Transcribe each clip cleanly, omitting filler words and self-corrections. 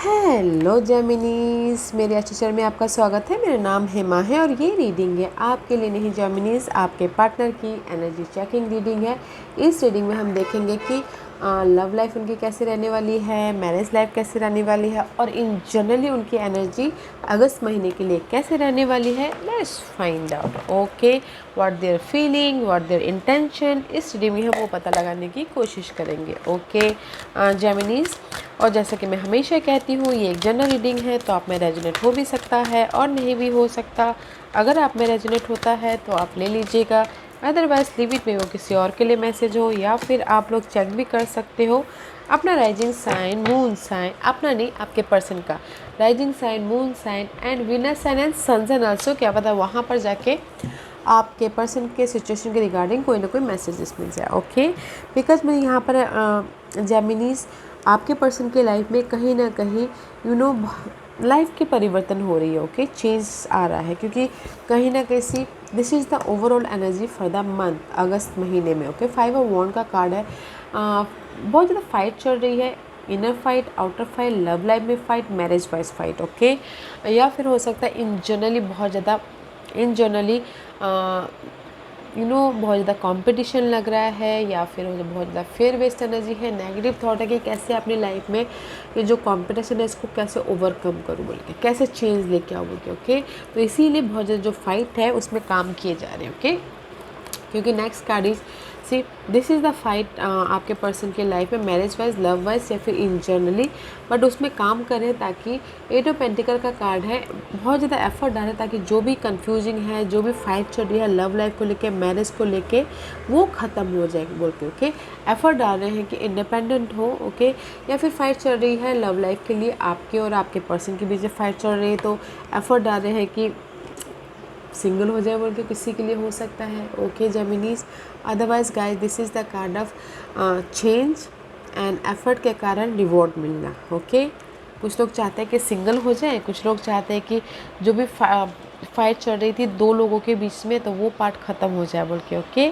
Hello जेमिनीज, मेरे अच्छे channel में आपका स्वागत है। मेरा नाम हेमा है और ये रीडिंग है आपके लिए नहीं जेमिनीज, आपके पार्टनर की एनर्जी चेकिंग रीडिंग है। इस रीडिंग में हम देखेंगे कि लव लाइफ उनकी कैसे रहने वाली है, मैरिज लाइफ कैसे रहने वाली है और इन जनरली उनकी एनर्जी अगस्त महीने के लिए कैसे रहने वाली है। Let's find out okay what their feeling, what their intention. इस रीडिंग में हम वो पता लगाने की कोशिश करेंगे ओके जेमिनीज। और जैसा कि मैं हमेशा कहती हूँ, ये एक जनरल रीडिंग है तो आप में रेजोनेट हो भी सकता है और नहीं भी हो सकता। अगर आप में रेजोनेट होता है तो आप ले लीजिएगा, अदरवाइज लीव इट में वो किसी और के लिए मैसेज हो, या फिर आप लोग चेक भी कर सकते हो अपना राइजिंग साइन, मून साइन, अपना नहीं आपके पर्सन का rising sign, moon sign and Venus sign and sun sign also. क्या पता वहाँ पर जाके आपके पर्सन के सिचुएशन के रिगार्डिंग कोई ना कोई मैसेजेस मिल जाए ओके। बिकॉज मैं यहाँ पर जेमिनीज आपके पर्सन के लाइफ में कहीं ना कहीं लाइफ की परिवर्तन हो रही है ओके, चेंज आ रहा है, क्योंकि कहीं ना कहीं this is the overall energy for the month अगस्त महीने में ओके। 5 ऑफ वॉन्ड का कार्ड है। बहुत ज़्यादा फाइट चल रही है, inner fight, outer fight, love life में fight, marriage wise fight okay. या फिर हो सकता है इन जनरली बहुत ज़्यादा बहुत ज़्यादा कंपटीशन लग रहा है, या फिर बहुत ज़्यादा फेयर वेस्ट एनर्जी है, नेगेटिव थॉट है कि कैसे अपनी लाइफ में ये जो कंपटीशन है इसको कैसे ओवरकम करूँ बोल के, कैसे चेंज लेके आऊँ बोल के ओके। तो इसीलिए बहुत ज़्यादा जो फाइट है उसमें काम किए जा रहे हैं ओके। क्योंकि next card is see this is the fight आपके पर्सन के लाइफ में मैरिज वाइज, लव वाइज या फिर इन जनरली, बट उसमें काम करें ताकि 8 ऑफ पेंटिकल का कार्ड है, बहुत ज़्यादा एफर्ट डालें ताकि जो भी कंफ्यूजिंग है, जो भी फाइट चल रही है लव लाइफ को लेके, मैरिज को लेके, वो ख़त्म हो जाए बोल के ओके। एफर्ट डाल रहे हैं कि इंडिपेंडेंट हो ओके। या फिर फाइट चल रही है लव लाइफ के लिए, आपके और आपके पर्सन के बीच में फाइट चल रही है, तो एफर्ट डाल रहे हैं कि सिंगल हो जाए बोल के, किसी के लिए हो सकता है okay Geminis. Otherwise guys this is the card of change and effort के कारण रिवॉर्ड मिलना ओके। कुछ लोग चाहते हैं कि सिंगल हो जाए, कुछ लोग चाहते हैं कि जो भी फाइट चल रही थी दो लोगों के बीच में तो वो पार्ट ख़त्म हो जाए बोल के ओके,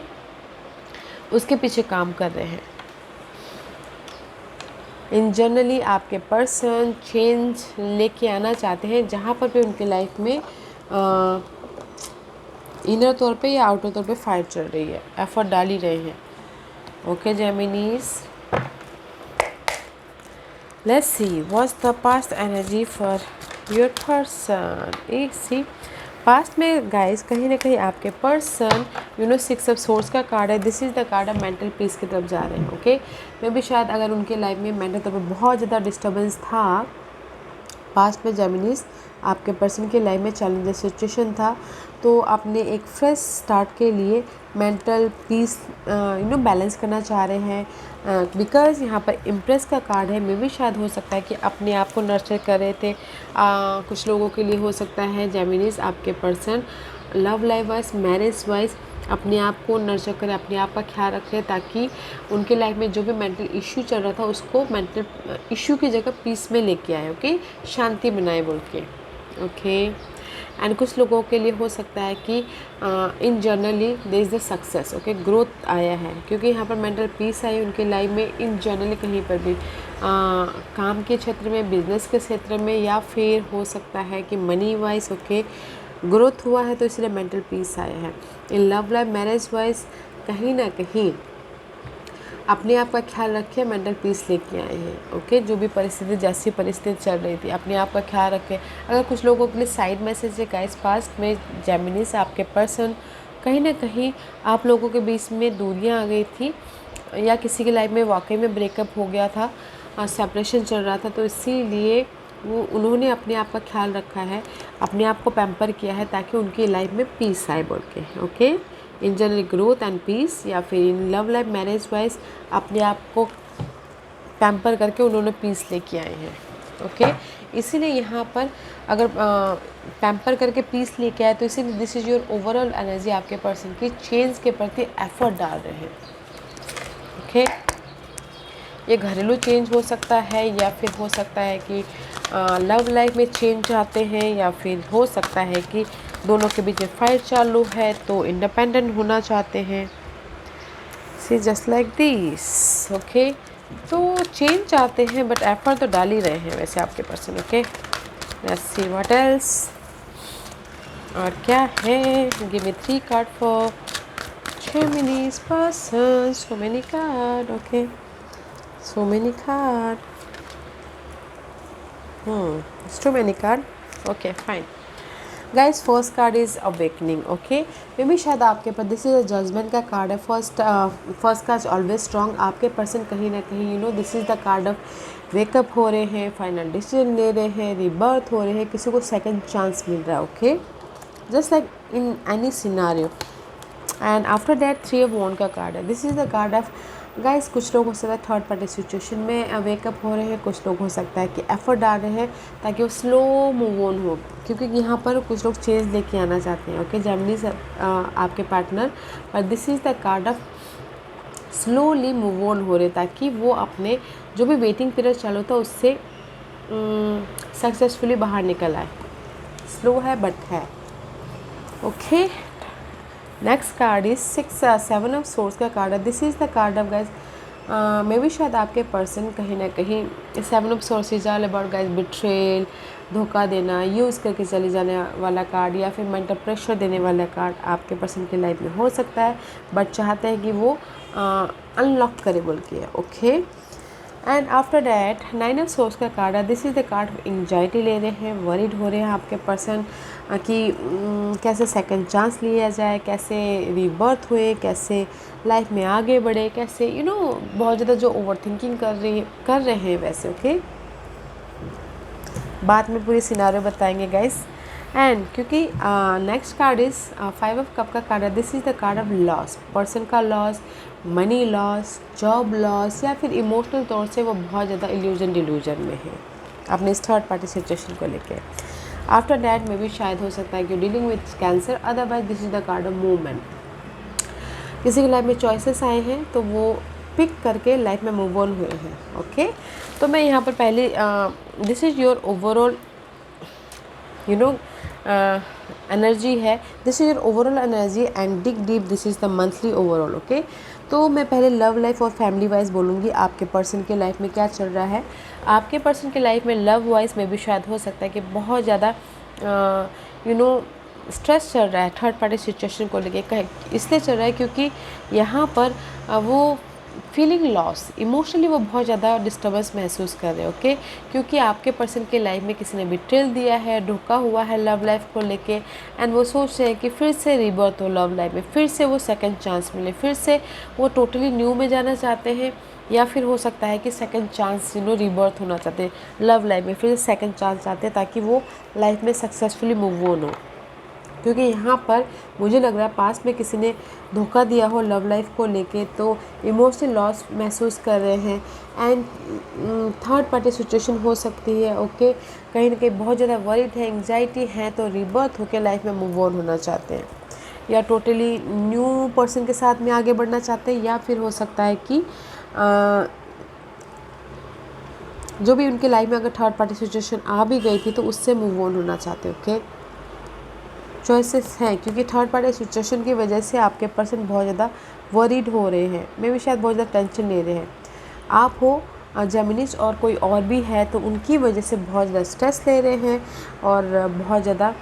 उसके पीछे काम कर रहे हैं। इन जनरली आपके पर्सन चेंज लेके आना चाहते हैं, जहाँ पर भी उनके लाइफ में इनर तौर पे या आउटर तौर पे फाइट चल रही है, एफर्ट डाल ही रहे हैं okay Geminis. Let's see what's the past energy for your person. एक सी पास्ट में गाइस कहीं ना कहीं आपके पर्सन 6 ऑफ सोर्स का कार्ड है, this is the card of mental peace की तरफ जा रहे हैं ओके। मे भी शायद अगर उनके लाइफ में मेंटल तौर पर बहुत ज़्यादा डिस्टर्बेंस था पास्ट में जेमिनीज, आपके पर्सन के लाइफ में चैलेंजिंग सिचुएशन था, तो आपने एक फ्रेश स्टार्ट के लिए मेंटल पीस बैलेंस करना चाह रहे हैं। बिकॉज़ यहाँ पर इम्प्रेस का कार्ड है, मे भी शायद हो सकता है कि अपने आप को नर्चर कर रहे थे। कुछ लोगों के लिए हो सकता है जेमिनीज आपके person love life wise, marriage wise अपने आप को नर्चर करें, अपने आप का ख्याल रखें, ताकि उनके लाइफ में जो भी मेंटल इश्यू चल रहा था उसको मेंटल इश्यू की जगह पीस में लेके आए ओके, शांति बनाए बोल के ओके। एंड कुछ लोगों के लिए हो सकता है कि in generally there is the success okay, growth आया है, क्योंकि यहाँ पर मेंटल पीस आई उनके लाइफ में। इन जनरली कहीं पर भी काम के क्षेत्र में, बिजनेस के क्षेत्र में, या फिर हो सकता है कि मनी वाइज ओके ग्रोथ हुआ है, तो इसलिए मेंटल पीस आया है। इन लव लाइफ, मैरिज वाइज कहीं ना कहीं अपने आप का ख्याल रखें, मेंटल पीस लेके आए हैं ओके। जो भी परिस्थिति, जैसी परिस्थिति चल रही थी, अपने आप का ख्याल रखें। अगर कुछ लोगों के लिए साइड मैसेज है गाइस, पास्ट में जेमिनीज आपके पर्सन कहीं ना कहीं आप लोगों के बीच में दूरियां आ गई थी, या किसी की लाइफ में वाकई में ब्रेकअप हो गया था, सेपरेशन चल रहा था, तो इसीलिए उन्होंने अपने आप का ख्याल रखा है, अपने आप को पैम्पर किया है ताकि उनकी लाइफ में पीस आए बोल के okay. In general growth and peace, या फिर in love life, marriage wise अपने आप को पैम्पर करके उन्होंने पीस लेके आए हैं ओके। इसीलिए यहाँ पर अगर पैम्पर करके पीस लेके आए तो इसीलिए this is your overall energy आपके पर्सन की चेंज के प्रति एफर्ट डाल रहे हैं ओके। ये घरेलू चेंज हो सकता है, या फिर हो सकता है कि लव लाइफ में चेंज चाहते हैं, या फिर हो सकता है कि दोनों के बीच में फाइट चालू है तो इंडिपेंडेंट होना चाहते हैं। सी जस्ट लाइक दिस ओके। तो चेंज चाहते हैं बट एफर्ट तो डाल ही रहे हैं वैसे आपके person. Okay, let's see what else. और क्या है, give me 3 card for Gemini's person. So many card. Okay, so many card. It's too many card. Okay, fine. Guys, first card is awakening. Okay, मे भी शायद आपके पास this is judgment का card है। First card always strong. आपके person कहीं ना कहीं this is the card of wake up हो रहे हैं, फाइनल डिसीजन ले रहे हैं, रिबर्थ हो रहे हैं, किसी को सेकंड चांस मिल रहा है। Okay, just like in any scenario. And after that 3 of wand का कार्ड है। This is the card of guys, कुछ लोग हो सकता है थर्ड पार्टी सिचुएशन में वेकअप हो रहे हैं, कुछ लोग हो सकता है कि एफर्ट डाल रहे हैं ताकि वो स्लो मूव ऑन हो, क्योंकि यहाँ पर कुछ लोग चेंज लेके आना चाहते हैं। ओके, जेमिनीज आपके पार्टनर, पर this is the card of slowly move on हो रहे ताकि वो अपने जो भी वेटिंग पीरियड चालू था उससे सक्सेसफुली बाहर निकल आए। स्लो है बट है। Okay, next card is 7 of source का कार्ड है। This is the card of guys, मे भी शायद आपके पर्सन कहीं ना कहीं 7 of source is all about guys betrayal, धोखा देना, यूज़ करके चले जाने वाला कार्ड, या फिर मेंटल प्रेशर देने वाला कार्ड आपके पर्सन की लाइफ में हो सकता है, बट चाहते हैं कि वो अनलॉक करे बोल के। Okay, and after that 9 of source का कार्ड है। This is the card anxiety ले रहे हैं, वरीड हो रहे हैं आपके पर्सन कि कैसे सेकंड चांस लिया जाए, कैसे रीबर्थ हुए, कैसे लाइफ में आगे बढ़े, कैसे बहुत ज़्यादा जो ओवर थिंकिंग कर रहे हैं वैसे। ओके, बाद में पूरी सिनारियो बताएंगे गाइस। एंड क्योंकि next card is 5 of cup का कार्ड है। This is the card of loss, person का loss, money loss, job loss, या फिर इमोशनल तौर से वो बहुत ज़्यादा डिल्यूजन में है अपने इस थर्ड पार्टी सिचुएशन को लेके। आफ्टर डैट में भी शायद हो सकता है कि dealing with cancer, otherwise this is the card of movement. किसी की लाइफ में चॉइसेस आए हैं तो वो पिक करके लाइफ में मूव ऑन हुए हैं। ओके, तो मैं यहाँ पर पहले this is your overall energy है। This is your overall energy and dig deep, this is the monthly overall. Okay, तो मैं पहले लव लाइफ और फैमिली वाइज बोलूँगी आपके पर्सन के लाइफ में क्या चल रहा है। आपके पर्सन के लाइफ में लव वाइज में भी शायद हो सकता है कि बहुत ज़्यादा स्ट्रेस चल रहा है थर्ड पार्टी सिचुएशन को लेके। इसलिए चल रहा है क्योंकि यहाँ पर वो फीलिंग लॉस, इमोशनली वो बहुत ज़्यादा डिस्टर्बेंस महसूस कर रहे हैं। ओके, क्योंकि आपके पर्सन के लाइफ में किसी ने बिट्रेल दिया है, धोखा हुआ है लव लाइफ को लेके, एंड वो सोच रहे हैं कि फिर से रिबर्थ हो लव लाइफ में, फिर से वो सेकंड चांस मिले, फिर से वो टोटली न्यू में जाना चाहते हैं, या फिर हो सकता है कि सेकंड चांस रिबर्थ होना चाहते हैं लव लाइफ में, फिर सेकंड चांस चाहते हैं ताकि वो लाइफ में सक्सेसफुली मूव ऑन हो। क्योंकि यहाँ पर मुझे लग रहा है पास में किसी ने धोखा दिया हो लव लाइफ को लेके, तो इमोशनल लॉस महसूस कर रहे हैं, एंड थर्ड पार्टी सिचुएशन हो सकती है। ओके, कहीं ना कहीं बहुत ज़्यादा वरीड है, एंग्जाइटी है, तो रिबर्थ होकर लाइफ में मूव ऑन होना चाहते हैं, या टोटली न्यू पर्सन के साथ में आगे बढ़ना चाहते हैं, या फिर हो सकता है कि जो भी उनकी लाइफ में अगर थर्ड पार्टी सिचुएशन आ भी गई थी तो उससे मूव ऑन होना चाहते हैं। ओके, चॉइसेस हैं, क्योंकि थर्ड पार्टी सिचुएशन की वजह से आपके पर्सन बहुत ज़्यादा वरीड हो रहे हैं, मे भी शायद बहुत ज़्यादा टेंशन ले रहे हैं। आप हो जेमिनीज और कोई और भी है तो उनकी वजह से बहुत ज़्यादा स्ट्रेस ले रहे हैं और बहुत ज़्यादा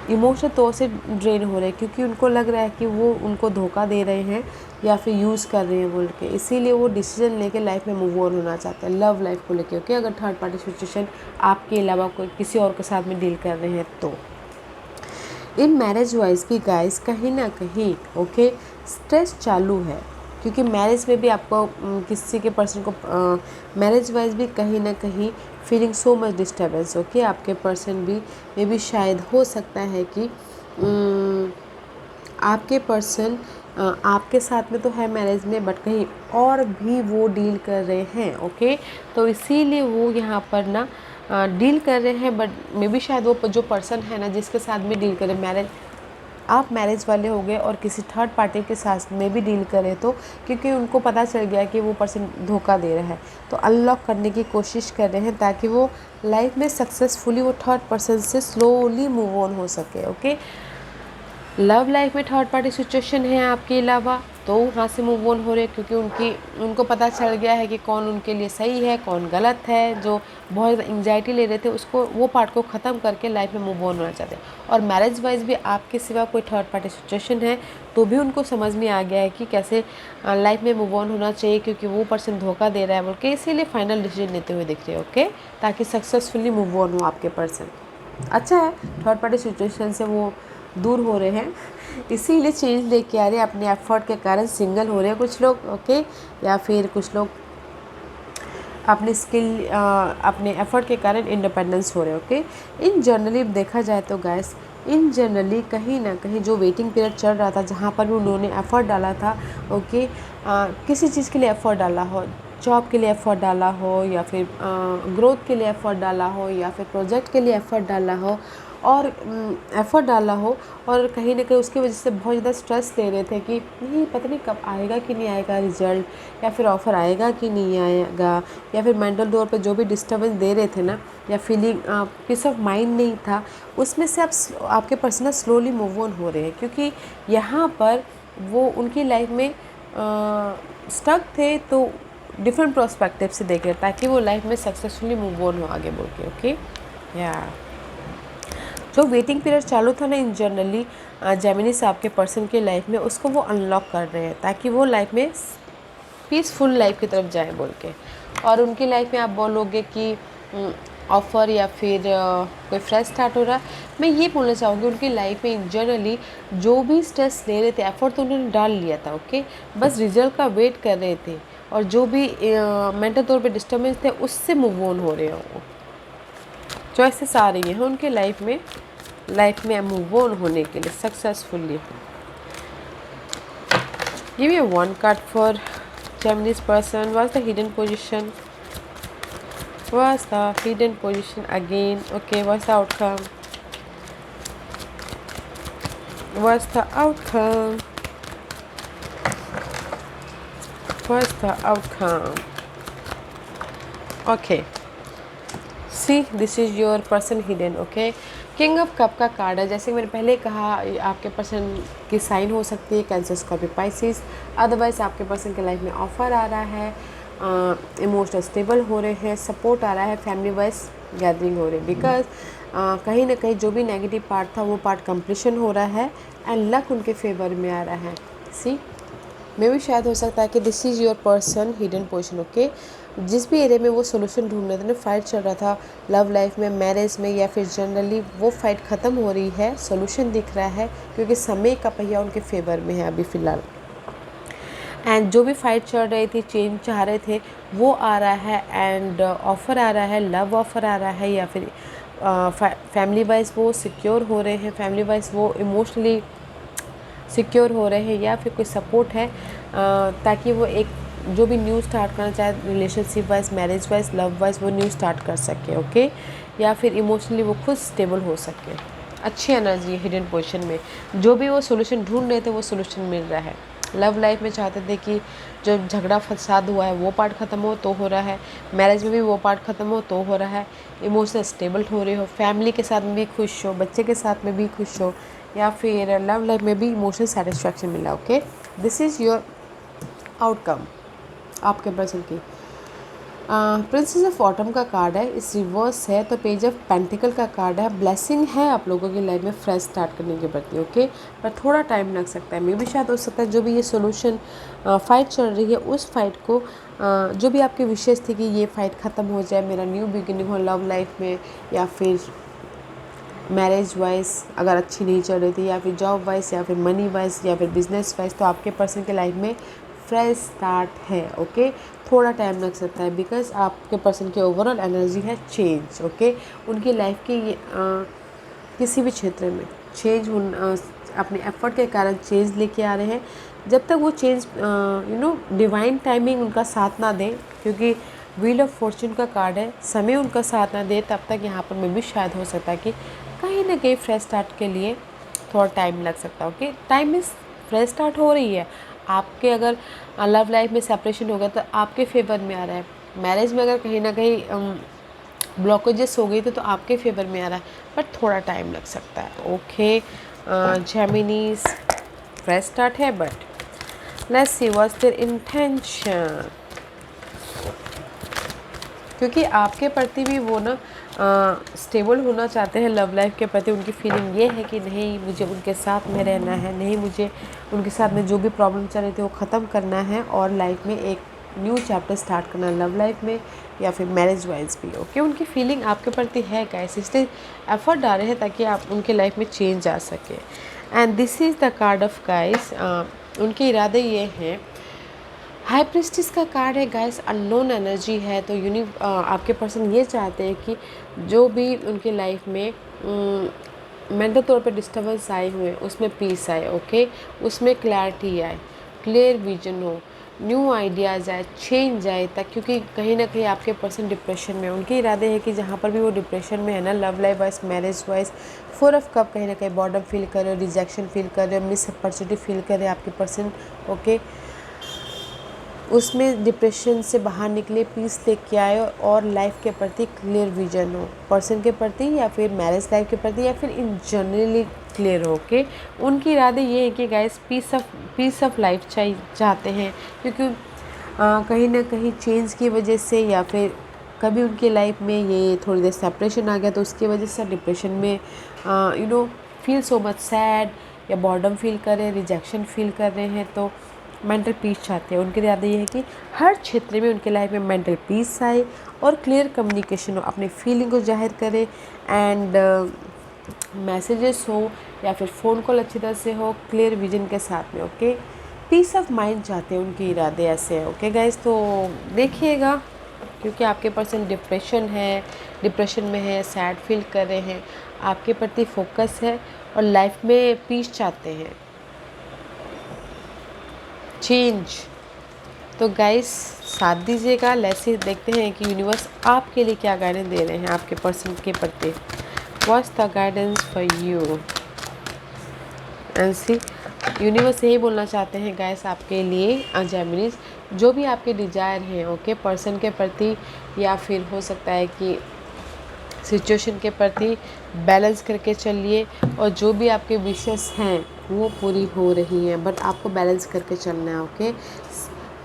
इमोशनल तौर से ड्रेन हो रहे हैं, क्योंकि उनको लग रहा है कि वो उनको धोखा दे रहे हैं या फिर यूज़ कर रहे हैं बोल के, इसीलिए वो डिसीजन लेके लाइफ में मूव ऑन होना चाहते हैं लव लाइफ को लेके। ओके, अगर थर्ड पार्टी सिचुएशन आपके अलावा कोई किसी और के साथ में डील कर रहे हैं तो इन मैरिज वाइज भी गाइस कहीं ना कहीं ओके स्ट्रेस चालू है, क्योंकि मैरिज में भी आपको किसी के पर्सन को मैरिज वाइज भी कहीं ना कहीं feeling so much disturbance. Okay, आपके पर्सन भी में भी शायद हो सकता है कि आपके पर्सन आपके साथ में तो है मैरिज में, बट कहीं और भी वो डील कर रहे हैं। ओके, तो इसीलिए वो यहाँ पर ना डील कर रहे हैं, बट मे बी शायद वो जो पर्सन है ना जिसके साथ में डील करें मैरिज, आप मैरिज वाले हो गए और किसी थर्ड पार्टी के साथ में भी डील करें, तो क्योंकि उनको पता चल गया कि वो पर्सन धोखा दे रहा है तो अनलॉक करने की कोशिश कर रहे हैं ताकि वो लाइफ में सक्सेसफुली वो थर्ड पर्सन से स्लोली मूव ऑन हो सके। ओके, लव लाइफ में थर्ड पार्टी सिचुएशन है आपके अलावा, तो वहाँ से मूव ऑन हो रहे हैं क्योंकि उनको पता चल गया है कि कौन उनके लिए सही है कौन गलत है। जो बहुत ज़्यादा एंग्जाइटी ले रहे थे उसको, वो पार्ट को ख़त्म करके लाइफ में मूव ऑन होना चाहते हैं। और मैरिज वाइज भी आपके सिवा कोई थर्ड पार्टी सिचुएशन है तो भी उनको समझ में आ गया है कि कैसे लाइफ में मूव ऑन होना चाहिए, क्योंकि वो पर्सन धोखा दे रहा है बोल के, इसीलिए फाइनल डिसीजन लेते हुए दिख रहे हैं। ओके, ताकि सक्सेसफुली मूव ऑन हो आपके पर्सन। अच्छा है, थर्ड पार्टी सिचुएशन से वो दूर हो रहे हैं, इसीलिए चेंज लेके आ रहे हैं। अपने एफर्ट के कारण सिंगल हो रहे हैं कुछ लोग, ओके, या फिर कुछ लोग अपने स्किल अपने एफर्ट के कारण इंडिपेंडेंस हो रहे हैं। ओके, इन जनरली देखा जाए तो गैस, इन जनरली कहीं ना कहीं जो वेटिंग पीरियड चल रहा था, जहाँ पर उन्होंने एफर्ट डाला था, ओके, किसी चीज़ के लिए एफर्ट डाला हो, जॉब के लिए एफर्ट डाला हो, या फिर ग्रोथ के लिए एफर्ट डाला हो, या फिर प्रोजेक्ट के लिए एफर्ट डाला हो, और एफ़र्ट डाला हो, और कहीं ना कहीं उसकी वजह से बहुत ज़्यादा स्ट्रेस ले रहे थे कि नहीं पता नहीं कब आएगा कि नहीं आएगा रिजल्ट, या फिर ऑफ़र आएगा कि नहीं आएगा, या फिर मेंटल तौर पे जो भी डिस्टर्बेंस दे रहे थे ना, या फीलिंग पीस ऑफ माइंड नहीं था, उसमें से आपके पर्सन स्लोली मूव ऑन हो रहे हैं। क्योंकि यहाँ पर वो उनकी लाइफ में स्टक थे, तो डिफरेंट प्रोस्पेक्टिव से देख रहे ताकि वो लाइफ में सक्सेसफुली मूव ऑन हो आगे बोल के। ओके, या जो वेटिंग पीरियड चालू था ना इन जनरली जेमिनी साहब के पर्सन के लाइफ में, उसको वो अनलॉक कर रहे हैं ताकि वो लाइफ में पीसफुल लाइफ की तरफ जाए बोल के। और उनकी लाइफ में आप बोलोगे कि ऑफ़र या फिर कोई फ्रेश स्टार्ट हो रहा है, मैं ये बोलना चाहूँगी उनकी लाइफ में इन जनरली जो भी स्ट्रेस ले रहे थे, एफर्ट तो उन्होंने डाल लिया था। ओके, बस रिजल्ट का वेट कर रहे थे, और जो भी मेंटल तौर पे डिस्टर्बेंस थे उससे मूव ऑन हो रहे हो। वो चॉइसेस आ रही हैं उनके लाइफ में मूव ऑन होने के लिए successfully. Give me one card for Gemini's person. What's the hidden position? What's the hidden position again? Okay, what's the outcome? What's the outcome? What's the outcome? Okay, see, this is your person hidden. Okay, king of cup का card है। जैसे मैंने पहले कहा, आपके person की sign हो सकती है कैंसर, स्कॉर्पियो, पाइसिस। अदरवाइज़ आपके पर्सन के लाइफ में ऑफर आ रहा है, इमोशनल स्टेबल हो रहे हैं, सपोर्ट आ रहा है, फैमिली वाइज गैदरिंग हो रही है। बिकॉज कहीं ना कहीं जो भी नेगेटिव पार्ट था वो पार्ट कंप्लीशन हो रहा है, एंड लक उनके फेवर में आ रहा है। सी, मे भी शायद हो सकता है कि this is your person hidden position. Okay, जिस भी एरिया में वो सोल्यूशन ढूंढ रहे थे ना, फाइट चल रहा था लव लाइफ में, मैरिज में, या फिर जनरली, वो फाइट ख़त्म हो रही है, सोल्यूशन दिख रहा है, क्योंकि समय का पहिया उनके फेवर में है अभी फ़िलहाल। एंड जो भी फाइट चल रही थी, चेंज चाह रहे थे, वो आ रहा है, एंड ऑफ़र आ रहा है, लव ऑफ़र आ रहा है, या फिर फैमिली वाइज वो सिक्योर हो रहे हैं, फैमिली वाइज वो इमोशनली सिक्योर हो रहे हैं, या फिर कोई सपोर्ट है ताकि वो एक जो भी न्यू स्टार्ट करना चाहे relationship wise, marriage wise, love wise, वो न्यू स्टार्ट कर सके। ओके, या फिर इमोशनली वो खुद स्टेबल हो सके। अच्छी एनर्जी है हिडन पोजीशन में। जो भी वो सोल्यूशन ढूंढ रहे थे वो सोल्यूशन मिल रहा है। लव लाइफ में चाहते थे कि जो झगड़ा फसाद हुआ है वो पार्ट ख़त्म हो, तो हो रहा है। मैरिज में भी वो पार्ट ख़त्म हो, तो हो रहा है। इमोशनल स्टेबल हो रहे हो, फैमिली के साथ में भी खुश हो, बच्चे के साथ में भी खुश हो, या फिर लव लाइफ में भी इमोशनल सेटिस्फैक्शन मिला। Okay, this is your outcome आपके पर्सन की। प्रिंसेस ऑफ ऑटम का कार्ड है, इस रिवर्स है, तो पेज ऑफ पेंटिकल का कार्ड है। ब्लेसिंग है आप लोगों की लाइफ में फ्रेश स्टार्ट करने के प्रति। ओके, पर थोड़ा टाइम लग सकता है, मे भी शायद हो सकता है जो भी ये सोल्यूशन फाइट चल रही है, उस फाइट को जो भी आपकी विशेष थी कि ये फाइट ख़त्म हो जाए, मेरा न्यू बिगिनिंग हो लव लाइफ में, या फिर मैरिज वाइज अगर अच्छी नहीं चल रही थी, या फिर जॉब वाइज, या फिर मनी वाइज, या फिर बिजनेस वाइज, तो आपके पर्सन के लाइफ में फ्रेश स्टार्ट है। ओके, थोड़ा टाइम लग सकता है, बिकॉज आपके पर्सन की ओवरऑल एनर्जी है चेंज। ओके, उनकी लाइफ की किसी भी क्षेत्र में चेंज अपने एफर्ट के कारण चेंज लेके आ रहे हैं। जब तक वो चेंज डिवाइन टाइमिंग उनका साथ ना दे, क्योंकि व्हील ऑफ फॉर्चून का कार्ड है, समय उनका साथ ना दे, तब तक यहाँ पर में भी शायद हो सकता है कि कहीं ना कहीं फ्रेश स्टार्ट के लिए थोड़ा टाइम लग सकता है। ओके, टाइम इस फ्रेश स्टार्ट हो रही है आपके। अगर लव लाइफ में सेपरेशन हो गया तो आपके फेवर में आ रहा है। मैरिज में अगर कहीं ना कहीं ब्लॉकेजेस हो गई तो आपके फेवर में आ रहा है, बट थोड़ा टाइम लग सकता है। ओके, Gemini's fresh start है, but let's see what's their intention. क्योंकि आपके प्रति भी वो ना स्टेबल होना चाहते हैं लव लाइफ के प्रति। उनकी फीलिंग ये है कि नहीं मुझे उनके साथ में रहना है, नहीं मुझे उनके साथ में जो भी प्रॉब्लम चल रही थी वो ख़त्म करना है और लाइफ में एक न्यू चैप्टर स्टार्ट करना, लव लाइफ में या फिर मैरिज वाइज भी। ओके, उनकी फीलिंग आपके प्रति है गाइस, इसलिए एफर्ट डाले हैं ताकि आप उनके लाइफ में चेंज आ सके। And this is the card of guys. उनके इरादे ये हैं, हाई प्रिस्टिस का कार्ड है गाइस, अननोन एनर्जी है। तो आपके पर्सन ये चाहते हैं कि जो भी उनके लाइफ में मेंटल तौर पे डिस्टर्बेंस आए हुए उसमें पीस आए। ओके, उसमें क्लैरिटी आए, क्लियर विजन हो, न्यू आइडियाज़ आए, चेंज आए तक। क्योंकि कहीं ना कहीं आपके पर्सन डिप्रेशन में, उनके इरादे हैं कि जहाँ पर भी वो डिप्रेशन में है ना, love life wise, marriage wise, 4 of cup, कहीं ना कहीं बॉर्डम फील कर रहे हो, रिजेक्शन फील कर रहे हो, मिस अपॉर्चुनिटी फील कर रहे हैं आपके पर्सन। ओके, उसमें डिप्रेशन से बाहर निकले, पीस लेके आए और लाइफ के प्रति क्लियर विजन हो, पर्सन के प्रति या फिर मैरिज लाइफ के प्रति या फिर इन जनरली क्लियर हो के। उनके इरादे ये है कि गाइस पीस ऑफ लाइफ चाहते हैं। क्योंकि कहीं ना कहीं चेंज की वजह से या फिर कभी उनकी लाइफ में ये थोड़ी देर सेपरेशन आ गया तो उसकी वजह से डिप्रेशन में फील सो मच सैड या बॉर्डम फील कर रहे हैं, रिजेक्शन फील कर रहे हैं, तो मेंटल पीस चाहते हैं। उनके इरादे ये है कि हर क्षेत्र में उनके लाइफ में मेंटल पीस आए और क्लियर कम्युनिकेशन हो, अपनी फीलिंग को जाहिर करे एंड मैसेजेस हो या फिर फ़ोन कॉल अच्छी तरह से हो, क्लियर विजन के साथ में। ओके, पीस ऑफ माइंड चाहते हैं, उनके इरादे ऐसे हैं। ओके गाइस, तो देखिएगा, क्योंकि आपके पर्सन डिप्रेशन में है, सैड फील कर रहे हैं, आपके प्रति फोकस है और लाइफ में पीस चाहते हैं, चेंज। तो गाइस साथ दीजिएगा। लेट्स देखते हैं कि यूनिवर्स आपके लिए क्या गाइडेंस दे रहे हैं आपके पर्सन के प्रति। What's the guidance for you and see. Universe यही बोलना चाहते हैं गाइस आपके लिए जेमिनीज, जो भी आपके डिजायर हैं ओके पर्सन के प्रति या फिर हो सकता है कि सिचुएशन के प्रति, बैलेंस करके चलिए और जो भी आपके विशेस हैं वो पूरी हो रही हैं, बट आपको बैलेंस करके चलना है। ओके,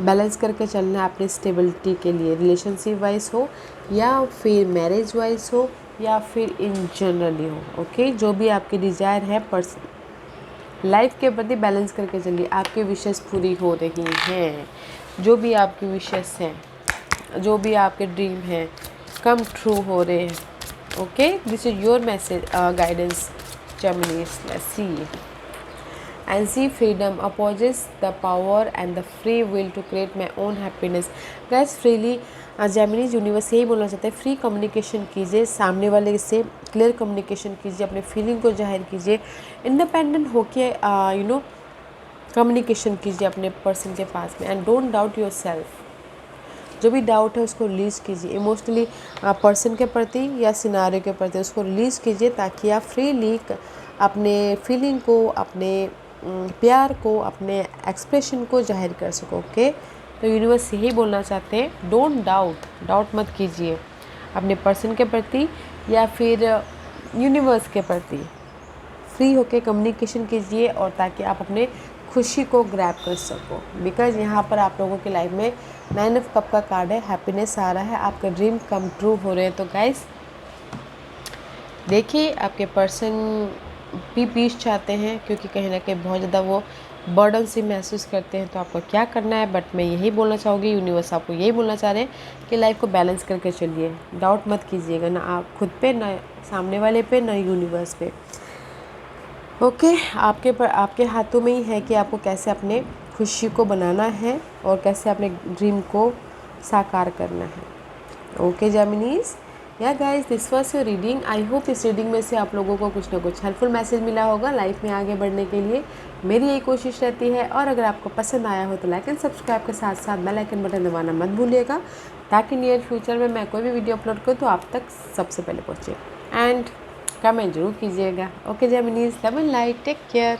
बैलेंस करके चलना है अपनी स्टेबिलिटी के लिए, रिलेशनशिप वाइज हो या फिर मैरिज वाइज हो या फिर इन जनरली हो। ओके, जो भी आपके डिज़ायर है पर्सन लाइफ के प्रति बैलेंस करके चलिए, आपके विशेस पूरी हो रही हैं, जो भी आपकी विशेस हैं, जो भी आपके ड्रीम हैं कम ट्रू हो रहे हैं। Okay, this is your message guidance Geminis. Let's see. And see, freedom opposes the power and the free will to create my own happiness. Guys, freely Geminis universe यही बोलना चाहते हैं, free communication कीजिए, सामने वाले से क्लियर कम्युनिकेशन कीजिए, अपने फीलिंग को जाहिर कीजिए, इंडिपेंडेंट होके कम्युनिकेशन कीजिए अपने पर्सन के पास में। And don't doubt your self, जो भी डाउट है उसको रिलीज़ कीजिए, इमोशनली पर्सन के प्रति या सिनारियो के प्रति उसको रिलीज़ कीजिए, ताकि आप फ्रीली अपने फीलिंग को, अपने प्यार को, अपने एक्सप्रेशन को जाहिर कर सको। ओके, तो यूनिवर्स यही बोलना चाहते हैं, डोंट डाउट मत कीजिए अपने पर्सन के प्रति या फिर यूनिवर्स के प्रति, फ्री होके कम्युनिकेशन कीजिए और ताकि आप अपने खुशी को ग्रैब कर सको। बिकॉज यहाँ पर आप लोगों की लाइफ में 9 ऑफ कप का कार्ड है, हैप्पीनेस आ रहा है, आपका ड्रीम कम ट्रू हो रहे हैं। तो गाइस देखिए, आपके पर्सन भी पीस चाहते हैं क्योंकि कहीं ना कहीं बहुत ज़्यादा वो बर्डन से महसूस करते हैं। तो आपको क्या करना है, बट मैं यही बोलना चाहूँगी, यूनिवर्स आपको यही बोलना चाह रहे हैं कि लाइफ को बैलेंस करके चलिए, डाउट मत कीजिएगा, ना आप खुद पे, ना सामने वाले पे, ना यूनिवर्स पे। ओके, आपके हाथों में ही है कि आपको कैसे अपने खुशी को बनाना है और कैसे अपने ड्रीम को साकार करना है। ओके जेमिनीज, या guys, this was your reading. I hope इस रीडिंग में से आप लोगों को कुछ ना कुछ हेल्पफुल मैसेज मिला होगा लाइफ में आगे बढ़ने के लिए। मेरी यही कोशिश रहती है, और अगर आपको पसंद आया हो तो लाइक एंड सब्सक्राइब के साथ साथ बेल आइकन बटन दबाना मत भूलिएगा, ताकि नियर फ्यूचर में मैं कोई भी वीडियो अपलोड करूँ तो आप तक सबसे पहले पहुँचे। एंड कमेंट जरूर कीजिएगा। Okay Geminis, love and light, take care.